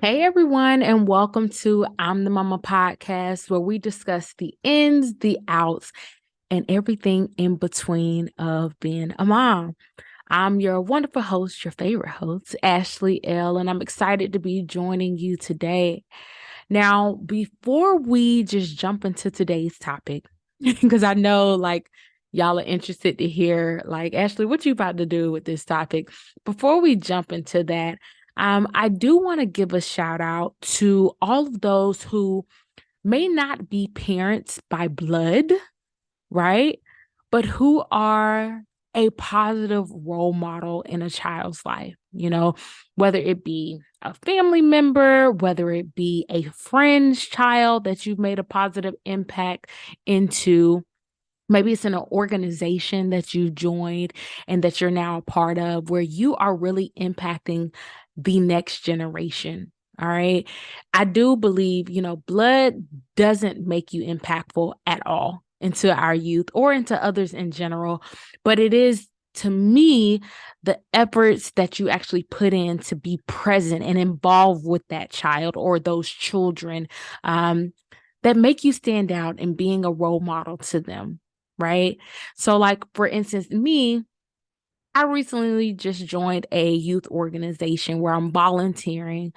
Hey everyone, and welcome to I'm the Mama podcast, where we discuss the ins, the outs, and everything in between of being a mom. I'm your wonderful host, your favorite host, Ashley L., and I'm excited to be joining you today. Now, before we just jump into today's topic, because I know y'all are interested to hear, Ashley, what you about to do with this topic? Before we jump into that, I do want to give a shout out to all of those who may not be parents by blood, right? But who are a positive role model in a child's life, whether it be a family member, whether it be a friend's child that you've made a positive impact into. Maybe it's in an organization that you joined and that you're now a part of, where you are really impacting the next generation. All right. I do believe, blood doesn't make you impactful at all into our youth or into others in general, but it is, to me, the efforts that you actually put in to be present and involved with that child or those children, that make you stand out in being a role model to them. Right. So, for instance, me, I recently just joined a youth organization where I'm volunteering.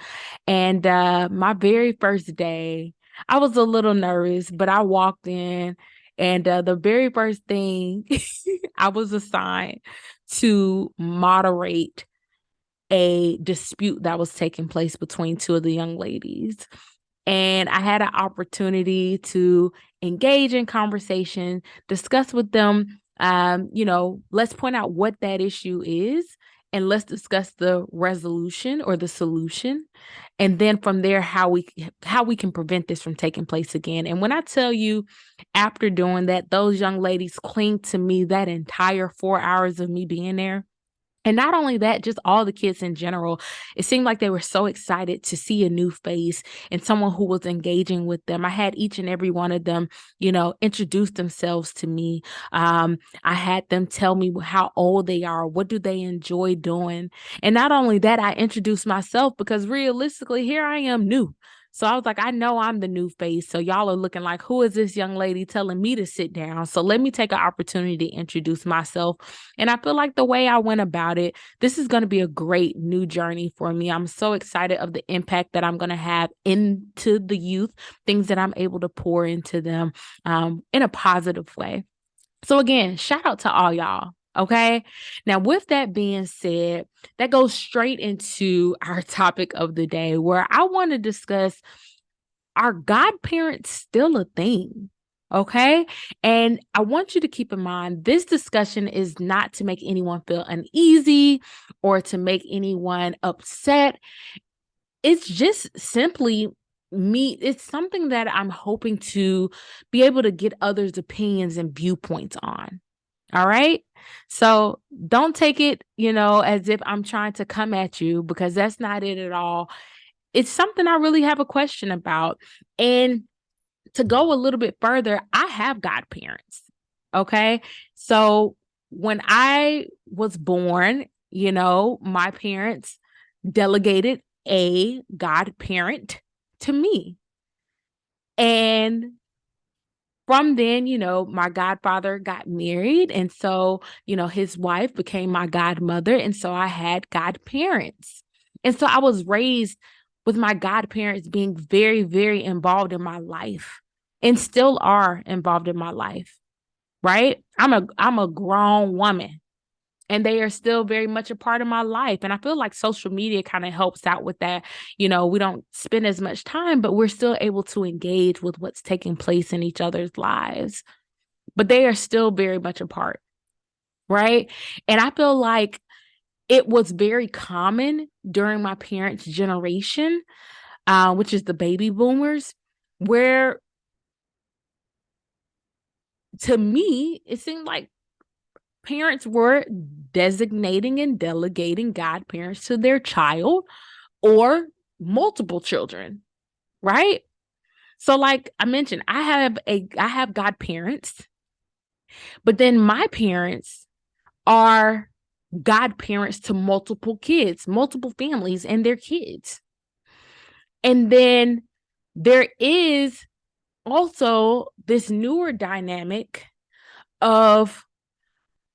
And my very first day, I was a little nervous, but I walked in, and the very first thing I was assigned to moderate a dispute that was taking place between two of the young ladies. And I had an opportunity to engage in conversation, discuss with them, let's point out what that issue is, and let's discuss the resolution or the solution. And then from there, how we can prevent this from taking place again. And when I tell you, after doing that, those young ladies clinged to me that entire 4 hours of me being there. And not only that, just all the kids in general, it seemed like they were so excited to see a new face and someone who was engaging with them. I had each and every one of them, introduce themselves to me. I had them tell me how old they are, what do they enjoy doing. And not only that, I introduced myself because realistically, here I am new. So I was like, I know I'm the new face. So y'all are looking like, who is this young lady telling me to sit down? So let me take an opportunity to introduce myself. And I feel like the way I went about it, this is going to be a great new journey for me. I'm so excited of the impact that I'm going to have into the youth, things that I'm able to pour into them in a positive way. So again, shout out to all y'all. Okay. Now, with that being said, that goes straight into our topic of the day, where I want to discuss, are godparents still a thing? Okay. And I want you to keep in mind, this discussion is not to make anyone feel uneasy or to make anyone upset. It's just simply me. It's something that I'm hoping to be able to get others' opinions and viewpoints on. All right. So don't take it, as if I'm trying to come at you, because that's not it at all. It's something I really have a question about. And to go a little bit further, I have godparents. Okay. So when I was born, my parents delegated a godparent to me. And from then, my godfather got married. And so, his wife became my godmother. And so I had godparents. And so I was raised with my godparents being very, very involved in my life and still are involved in my life. Right. I'm a grown woman, and they are still very much a part of my life. And I feel like social media kind of helps out with that. We don't spend as much time, but we're still able to engage with what's taking place in each other's lives. But they are still very much a part, right? And I feel like it was very common during my parents' generation, which is the baby boomers, where, to me, it seemed like parents were designating and delegating godparents to their child or multiple children, right? So like I mentioned, I have godparents, but then my parents are godparents to multiple kids, multiple families and their kids. And then there is also this newer dynamic of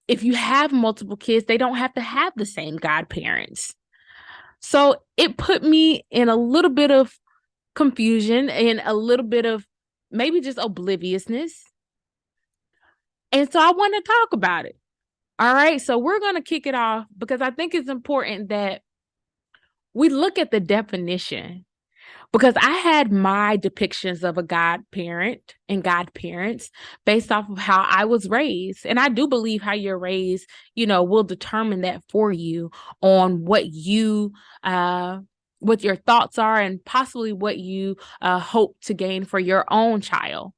if you have multiple kids, they don't have to have the same godparents. So it put me in a little bit of confusion and a little bit of maybe just obliviousness. And so I want to talk about it. All right. So we're going to kick it off because I think it's important that we look at the definition, because I had my depictions of a godparent and godparents based off of how I was raised. And I do believe how you're raised, will determine that for you on what your thoughts are and possibly what you hope to gain for your own child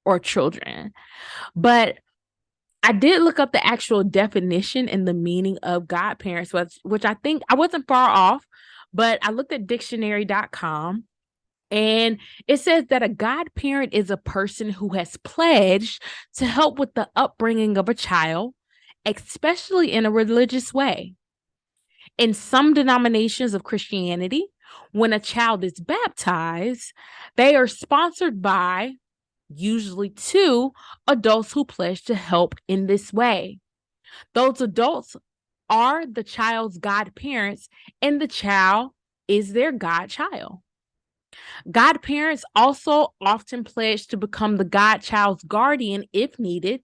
or children. But I did look up the actual definition and the meaning of godparents, which I think I wasn't far off, but I looked at dictionary.com. And it says that a godparent is a person who has pledged to help with the upbringing of a child, especially in a religious way. In some denominations of Christianity, when a child is baptized, they are sponsored by usually two adults who pledge to help in this way. Those adults are the child's godparents, and the child is their godchild. Godparents also often pledge to become the godchild's guardian if needed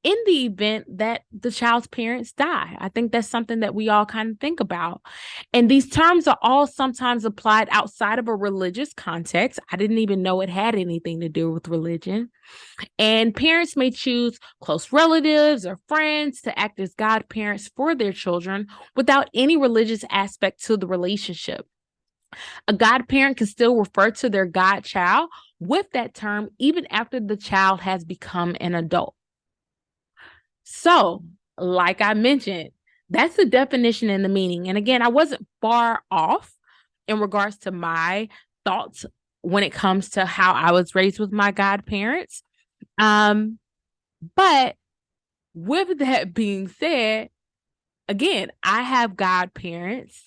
in the event that the child's parents die. I think that's something that we all kind of think about. And these terms are all sometimes applied outside of a religious context. I didn't even know it had anything to do with religion. And parents may choose close relatives or friends to act as godparents for their children without any religious aspect to the relationship. A godparent can still refer to their godchild with that term even after the child has become an adult. So, like I mentioned, that's the definition and the meaning. And again, I wasn't far off in regards to my thoughts when it comes to how I was raised with my godparents. But with that being said, again, I have godparents.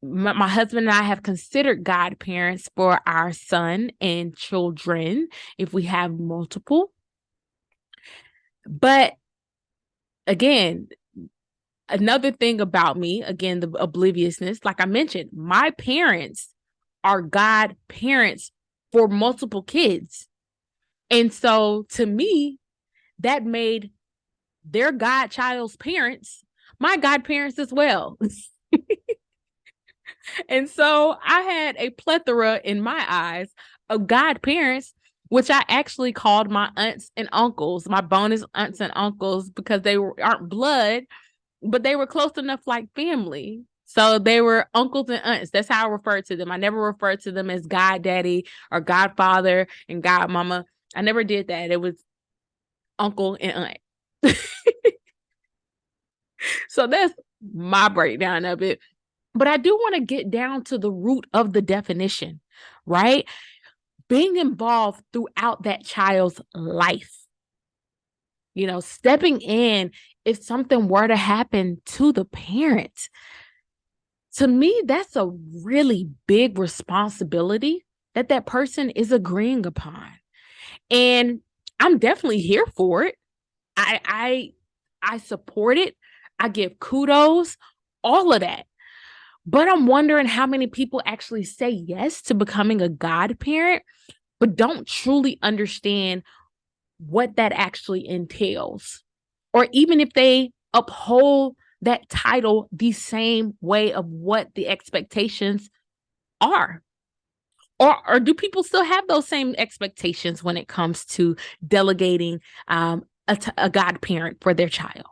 My husband and I have considered godparents for our son and children if we have multiple. But again, another thing about me, again, the obliviousness, like I mentioned, my parents are godparents for multiple kids. And so to me, that made their godchild's parents my godparents as well. And so I had a plethora in my eyes of godparents, which I actually called my aunts and uncles, my bonus aunts and uncles, because they aren't blood, but they were close enough like family. So they were uncles and aunts. That's how I referred to them. I never referred to them as goddaddy or godfather and godmama. I never did that. It was uncle and aunt. So that's my breakdown of it. But I do want to get down to the root of the definition, right? Being involved throughout that child's life. Stepping in if something were to happen to the parent. To me, that's a really big responsibility that person is agreeing upon. And I'm definitely here for it. I support it. I give kudos, all of that. But I'm wondering how many people actually say yes to becoming a godparent, but don't truly understand what that actually entails. Or even if they uphold that title the same way of what the expectations are. Or do people still have those same expectations when it comes to delegating a godparent for their child?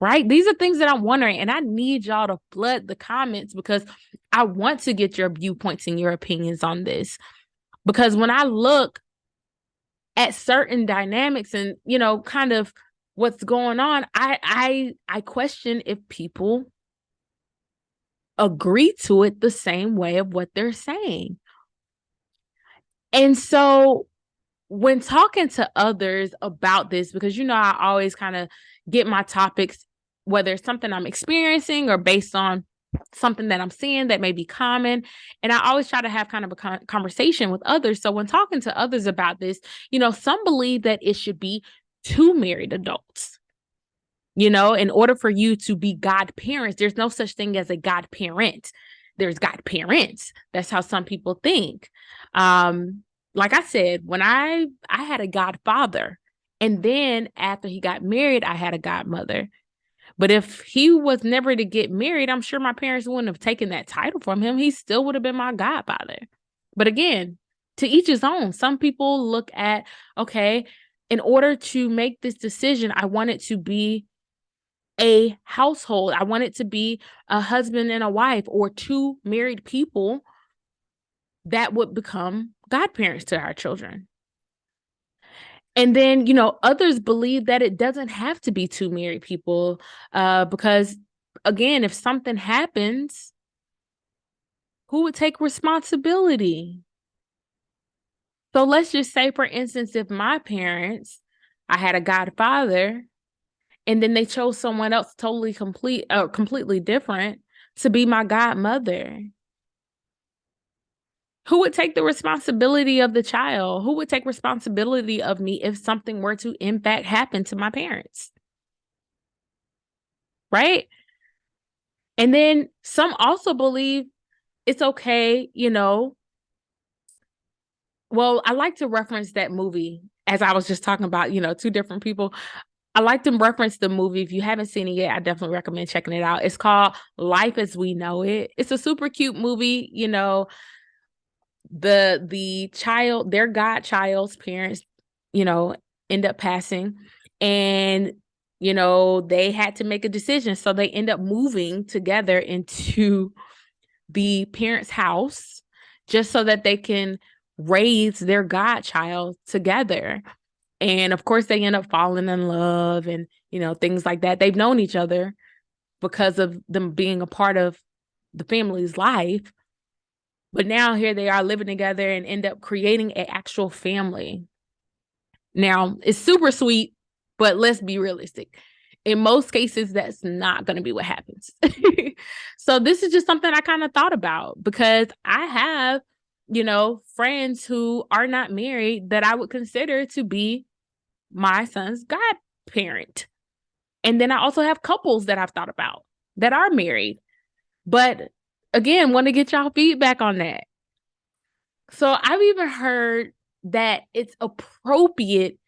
Right? These are things that I'm wondering, and I need y'all to flood the comments because I want to get your viewpoints and your opinions on this. Because when I look at certain dynamics and, kind of what's going on, I question if people agree to it the same way of what they're saying. And so when talking to others about this, because, I always kind of get my topics, whether it's something I'm experiencing or based on something that I'm seeing that may be common. And I always try to have kind of a conversation with others. So when talking to others about this, some believe that it should be two married adults. In order for you to be godparents, there's no such thing as a godparent. There's godparents. That's how some people think. Like I said, when I had a godfather, and then after he got married, I had a godmother. But if he was never to get married, I'm sure my parents wouldn't have taken that title from him. He still would have been my godfather. But again, to each his own. Some people look at, okay, in order to make this decision, I want it to be a household. I want it to be a husband and a wife, or two married people that would become godparents to our children. And then, others believe that it doesn't have to be two married people because, again, if something happens, who would take responsibility? So let's just say, for instance, if my parents, I had a godfather, and then they chose someone else completely different to be my godmother. Who would take the responsibility of the child? Who would take responsibility of me if something were to, in fact, happen to my parents? Right? And then some also believe it's okay, well, I like to reference that movie as I was just talking about, two different people. I like to reference the movie. If you haven't seen it yet, I definitely recommend checking it out. It's called Life as We Know It. It's a super cute movie. The child, their godchild's parents, end up passing, and they had to make a decision. So they end up moving together into the parents' house just so that they can raise their godchild together. And of course, they end up falling in love and, things like that. They've known each other because of them being a part of the family's life. But now here they are living together and end up creating an actual family. Now, it's super sweet, but let's be realistic. In most cases, that's not going to be what happens. So this is just something I kind of thought about because I have, friends who are not married that I would consider to be my son's godparent. And then I also have couples that I've thought about that are married. But again, want to get y'all feedback on that. So I've even heard that it's appropriate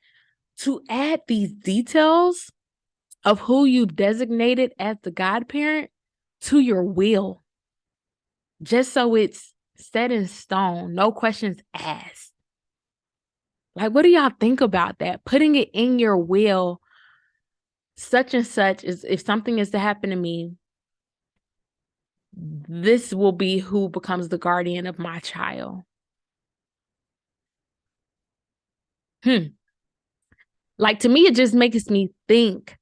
to add these details of who you've designated as the godparent to your will, just so it's set in stone, no questions asked. Like, what do y'all think about that? Putting it in your will, such and such, is if something is to happen to me, this will be who becomes the guardian of my child. Like, to me, it just makes me think,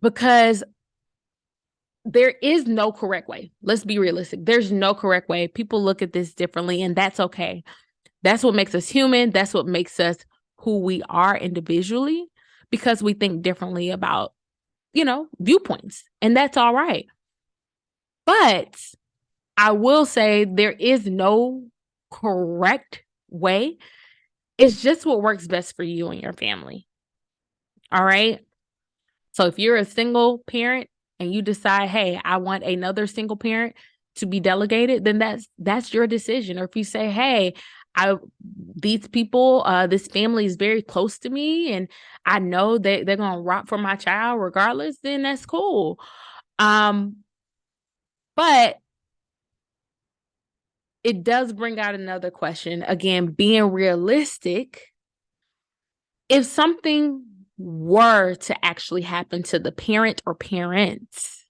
because there is no correct way. Let's be realistic. There's no correct way. People look at this differently, and that's okay. That's what makes us human. That's what makes us who we are individually, because we think differently about, viewpoints, and that's all right. But I will say there is no correct way. It's just what works best for you and your family. All right. So if you're a single parent and you decide, hey, I want another single parent to be delegated, then that's your decision. Or if you say, hey, these people, this family is very close to me and I know that they're going to rock for my child regardless, then that's cool. But it does bring out another question. Again, being realistic, if something were to actually happen to the parent or parents,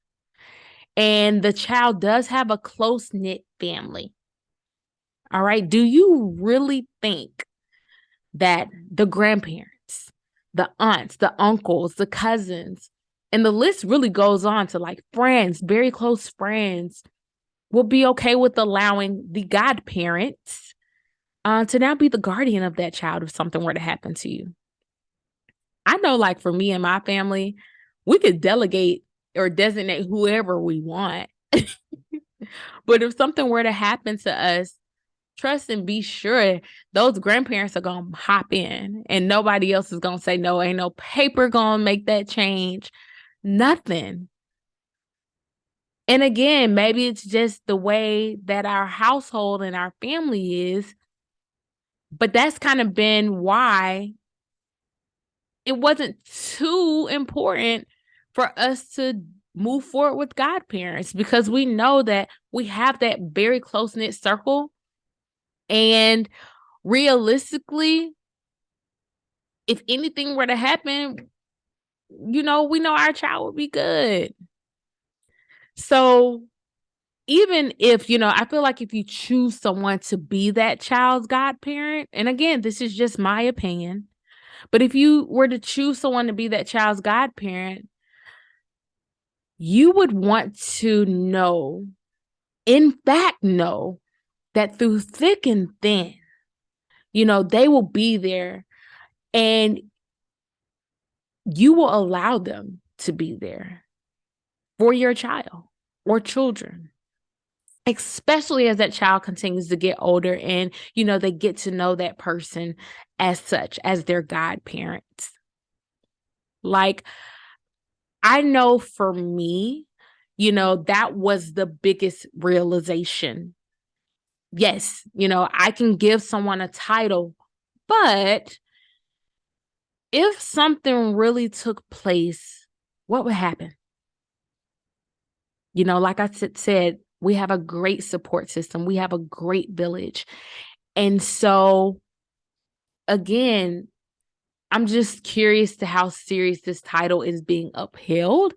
and the child does have a close-knit family, all right, do you really think that the grandparents, the aunts, the uncles, the cousins, and the list really goes on to like friends, very close friends, will be okay with allowing the godparents to now be the guardian of that child if something were to happen to you? I know, like for me and my family, we could delegate or designate whoever we want. But if something were to happen to us, trust and be sure those grandparents are going to hop in and nobody else is going to say no. Ain't no paper going to make that change. Nothing. And again, maybe it's just the way that our household and our family is. But that's kind of been why it wasn't too important for us to move forward with godparents, because we know that we have that very close-knit circle. And realistically, if anything were to happen, we know our child would be good. So even if, I feel like if you choose someone to be that child's godparent, and again, this is just my opinion, but if you were to choose someone to be that child's godparent, you would want to know, in fact, know that through thick and thin, they will be there and you will allow them to be there for your child or children, especially as that child continues to get older and, they get to know that person as such, as their godparents. Like, I know for me, that was the biggest realization. Yes, I can give someone a title, but if something really took place, what would happen? Like I said, we have a great support system. We have a great village. And so, again, I'm just curious to how serious this title is being upheld.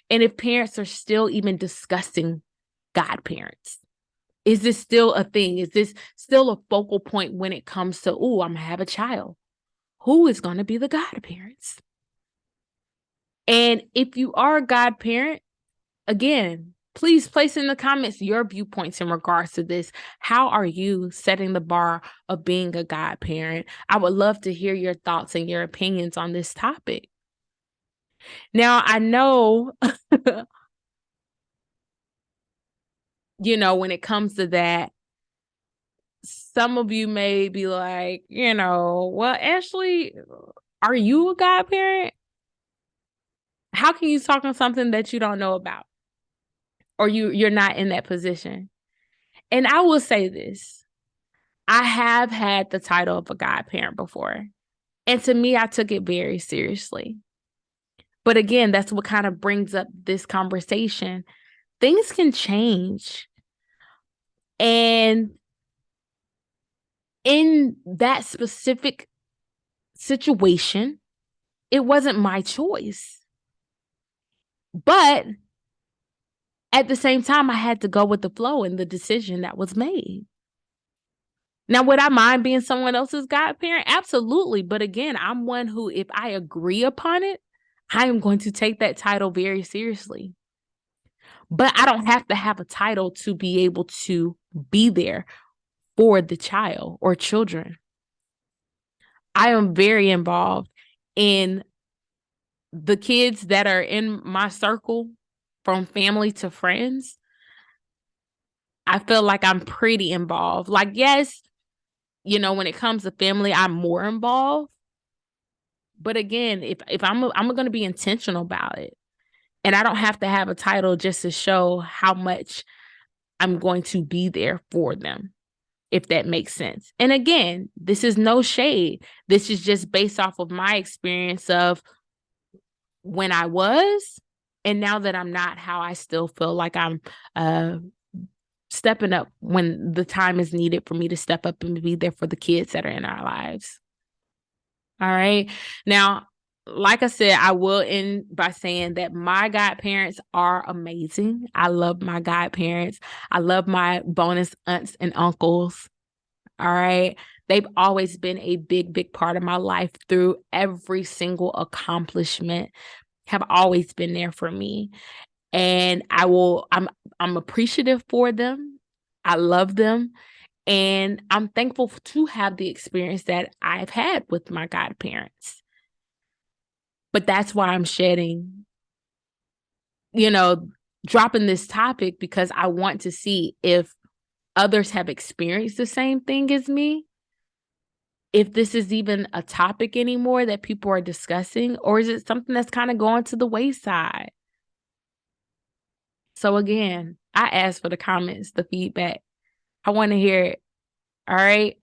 And if parents are still even discussing godparents. Is this still a thing? Is this still a focal point when it comes to, I'm going to have a child? Who is going to be the godparents? And if you are a godparent, again, please place in the comments your viewpoints in regards to this. How are you setting the bar of being a godparent? I would love to hear your thoughts and your opinions on this topic. Now, I know, when it comes to that, some of you may be like, well, Ashley, are you a godparent? How can you talk on something that you don't know about? Or you're not in that position? And I will say this. I have had the title of a godparent before. And to me, I took it very seriously. But again, that's what kind of brings up this conversation. Things can change. And in that specific situation, it wasn't my choice. But at the same time, I had to go with the flow and the decision that was made. Now, would I mind being someone else's godparent? Absolutely. But again, I'm one who, if I agree upon it, I am going to take that title very seriously. But I don't have to have a title to be able to be there for the child or children. I am very involved in the kids that are in my circle, from family to friends. I feel like I'm pretty involved. Like, yes, when it comes to family, I'm more involved. But again, if I'm going to be intentional about it, and I don't have to have a title just to show how much I'm going to be there for them, if that makes sense. And again, this is no shade. This is just based off of my experience of when I was, and now that I'm not, how I still feel like I'm stepping up when the time is needed for me to step up and be there for the kids that are in our lives. All right. Now, like I said, I will end by saying that my godparents are amazing. I love my godparents. I love my bonus aunts and uncles. All right. They've always been a big, big part of my life through every single accomplishment, have always been there for me. And I'm appreciative for them. I love them. And I'm thankful to have the experience that I've had with my godparents. But that's why I'm shedding dropping this topic because I want to see if others have experienced the same thing as me, if this is even a topic anymore that people are discussing, or is it something that's kind of going to the wayside? So again, I asked for the comments, the feedback. I want to hear it. All right.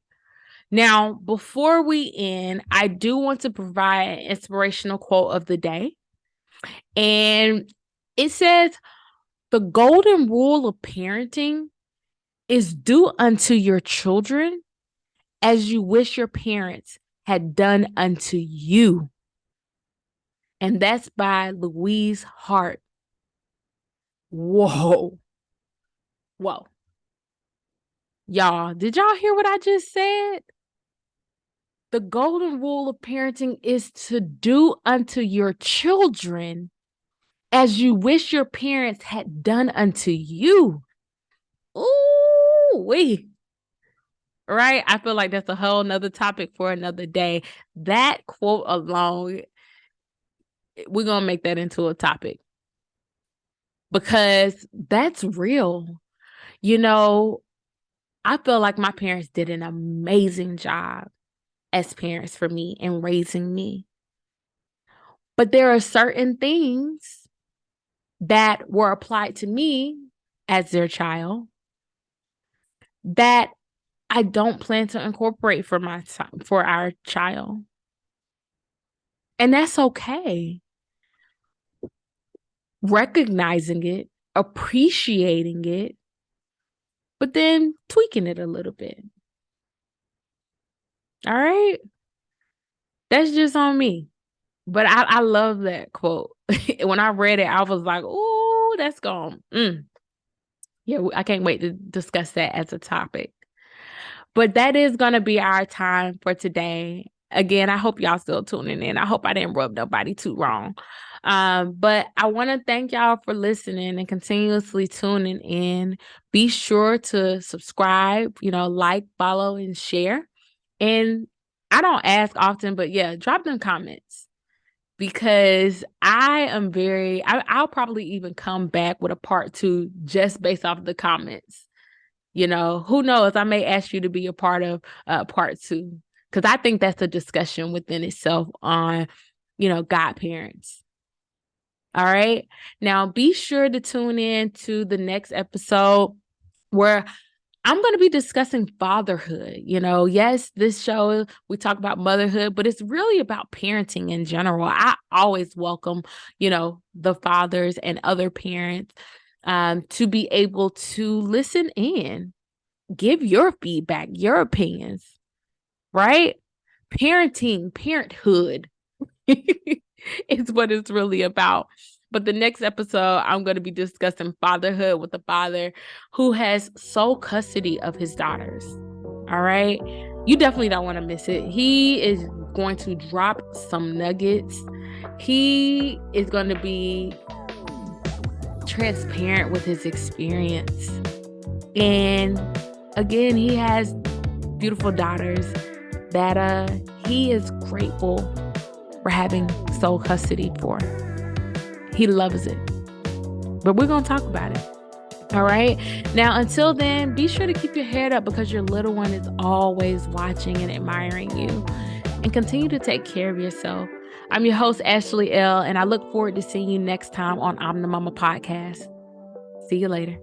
Now, before we end, I do want to provide an inspirational quote of the day. And it says, the golden rule of parenting is do unto your children as you wish your parents had done unto you. And that's by Louise Hart. Whoa. Y'all, did y'all hear what I just said? The golden rule of parenting is to do unto your children as you wish your parents had done unto you. Ooh, wee. Right? I feel like that's a whole nother topic for another day. That quote alone, we're going to make that into a topic because that's real. I feel like my parents did an amazing job as parents for me and raising me. But there are certain things that were applied to me as their child that I don't plan to incorporate for our child. And that's okay. Recognizing it, appreciating it, but then tweaking it a little bit. All right? That's just on me. But I love that quote. When I read it, I was like, ooh, that's gone. Yeah, I can't wait to discuss that as a topic. But that is going to be our time for today. Again, I hope y'all still tuning in. I hope I didn't rub nobody too wrong. But I want to thank y'all for listening and continuously tuning in. Be sure to subscribe, like, follow, and share. And I don't ask often, but yeah, drop them comments because I'll probably even come back with a part 2 just based off the comments. Who knows? I may ask you to be a part of part 2 because I think that's a discussion within itself on, godparents. All right. Now, be sure to tune in to the next episode where I'm going to be discussing fatherhood. Yes, this show, we talk about motherhood, but it's really about parenting in general. I always welcome, the fathers and other parents to be able to listen in, give your feedback, your opinions, right? Parenthood is what it's really about. But the next episode, I'm going to be discussing fatherhood with a father who has sole custody of his daughters. All right. You definitely don't want to miss it. He is going to drop some nuggets. He is going to be transparent with his experience. And again, he has beautiful daughters that he is grateful for having sole custody for. He loves it. But we're going to talk about it. All right. Now, until then, be sure to keep your head up because your little one is always watching and admiring you. And continue to take care of yourself. I'm your host, Ashley L., and I look forward to seeing you next time on I'm the Mama Podcast. See you later.